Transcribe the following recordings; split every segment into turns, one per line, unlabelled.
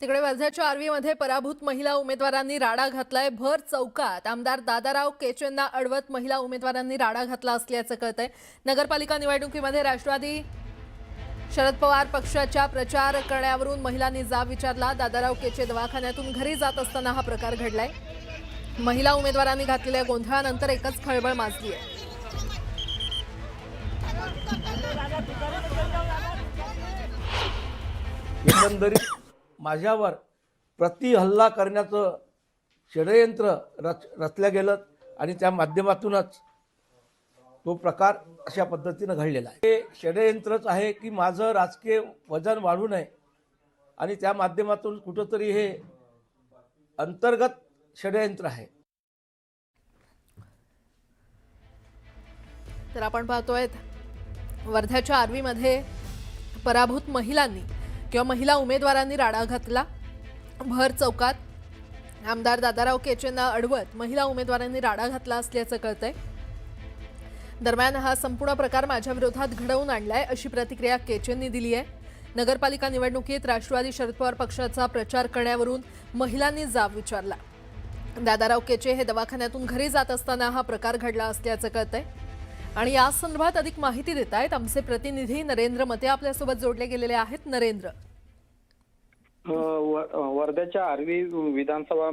तिकडे वर्ध्याच्या आर्वीमध्ये पराभूत महिला उमेदवारांनी राडा घातलाय। भर चौकात आमदार दादाराव केचेंना अडवत महिला उमेदवारांनी राडा घातला असल्याचं कळतंय। नगरपालिका निवडणुकीमध्ये राष्ट्रवादी शरद पवार पक्षाच्या प्रचार करण्यावरून महिलांनी जाब विचारला। दादाराव केचे दवाखान्यातून घरी जात असताना हा प्रकार घडलाय। महिला उमेदवारांनी घातलेल्या गोंधळानंतर एकच खळबळ माजली आहे।
एकंदरीत माझ्यावर प्रति हल्ला करण्याचं षडयंत्र रचल्या गेलं आणि त्या माध्यमातूनच तो प्रकार अशा पद्धतीनं घडलेला आहे। हे षडयंत्रच आहे की माझं राजकीय वजन वाढू नये आणि त्या माध्यमातून कुठंतरी हे अंतर्गत षडयंत्र आहे।
तर आपण पाहतोय वर्ध्याच्या आर्वीमध्ये पराभूत महिलांनी किंवा महिला उमेदवारांनी राडा घातला। भर चौकात आमदार दादाराव केचेंना अडवत महिला उमेदवारांनी राडा घातला असल्याचं कळतंय। दरम्यान हा संपूर्ण प्रकार माझ्या विरोधात घडवून आणलाय अशी प्रतिक्रिया केचेंनी दिली आहे। नगरपालिका निवडणुकीत राष्ट्रवादी शरद पवार पक्षाचा प्रचार करण्यावरून महिलांनी जाब विचारला। दादाराव केचे हे दवाखान्यातून घरी जात असताना हा प्रकार घडला असल्याचं कळतंय आणि या संदर्भात अधिक माहिती देत आहेत आमचे प्रतिनिधी नरेंद्र मते आपल्यासोबत जोडले गेलेले आहेत। नरेंद्र,
वर्ध्याच्या आर्वी विधानसभा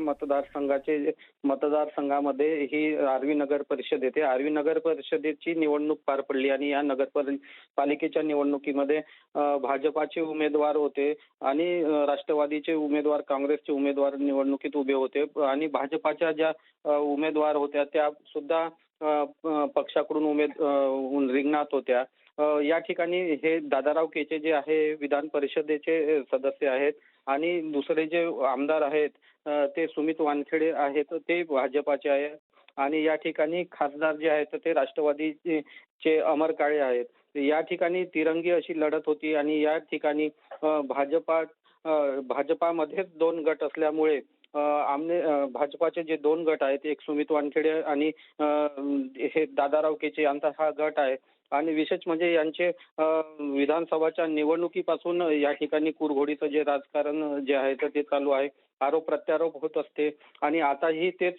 मतदारसंघामध्ये ही आर्वी नगर परिषद येते। आर्वी नगर परिषदेची निवडणूक पार पडली आणि या नगरपालिकेच्या निवडणुकीमध्ये भाजपाचे उमेदवार होते आणि राष्ट्रवादीचे उमेदवार, काँग्रेसचे उमेदवार निवडणुकीत उभे होते आणि भाजपाच्या ज्या उमेदवार होत्या त्या सुद्धा पक्षाकडून रिंगणात होत्या। या ठिकाणी हे दादाराव केचे जे आहे विधान परिषदेचे सदस्य आहेत आणि दुसरे जे आमदार आहेत ते सुमित वानखेडे आहेत, ते भाजपाचे आहेत आणि या ठिकाणी खासदार जे आहेत ते राष्ट्रवादीचे अमर काळे आहेत। या ठिकाणी तिरंगी अशी लढत होती आणि या ठिकाणी भाजपामध्येच दोन गट असल्यामुळे भाजपाचे जे दोन गट आहेत, एक सुमित वानखेडे आणि हे दादाराव केचे यांचा हा गट आहे आणि विशेष म्हणजे यांचे विधानसभाच्या निवडणुकीपासून या ठिकाणी कुरघोडीचं जे राजकारण जे आहे ते चालू आहे। आरोप प्रत्यारोप होत असते आणि आताही तेच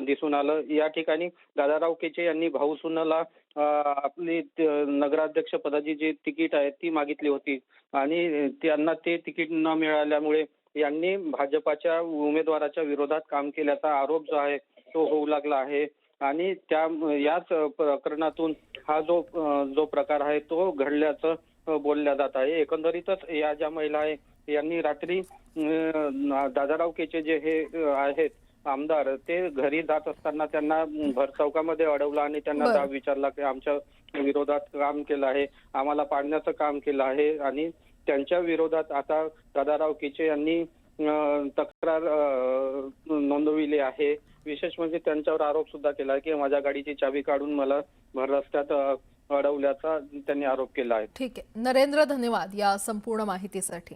दिसून आलं। या ठिकाणी दादाराव केचे यांनी भाऊ सुनाला आपली नगराध्यक्ष पदाची जी तिकीट आहे ती मागितली होती आणि त्यांना ते तिकीट न मिळाल्यामुळे यांनी भाजपाच्या उमेदवाराच्या विरोधात काम केल्याचा आरोप जो आहे तो होऊ लागला आहे आणि याच प्रकरणातून हा जो प्रकार आहे तो घडल्याचं बोलल्या जात आहे। एकंदरीतच या ज्या महिला आहे यांनी रात्री दादाराव केचे जे हे आहेत आमदार, ते घरी जात असताना त्यांना भर चौकामध्ये अडवलं आणि त्यांना जाब विचारला की आमच्या विरोधात काम केलं आहे, आम्हाला पाडण्याचं काम केलं आहे आणि त्यांच्या विरोधात आता दादाराव केचे यांनी तक्रार नोंदविली आहे। विशेष म्हणजे त्यांच्यावर आरोप सुद्धा केला की माझ्या गाडीची चावी काढून मला भर रस्त्यात अडवल्याचा त्यांनी आरोप केला आहे।
ठीक आहे नरेंद्र, धन्यवाद या संपूर्ण माहितीसाठी।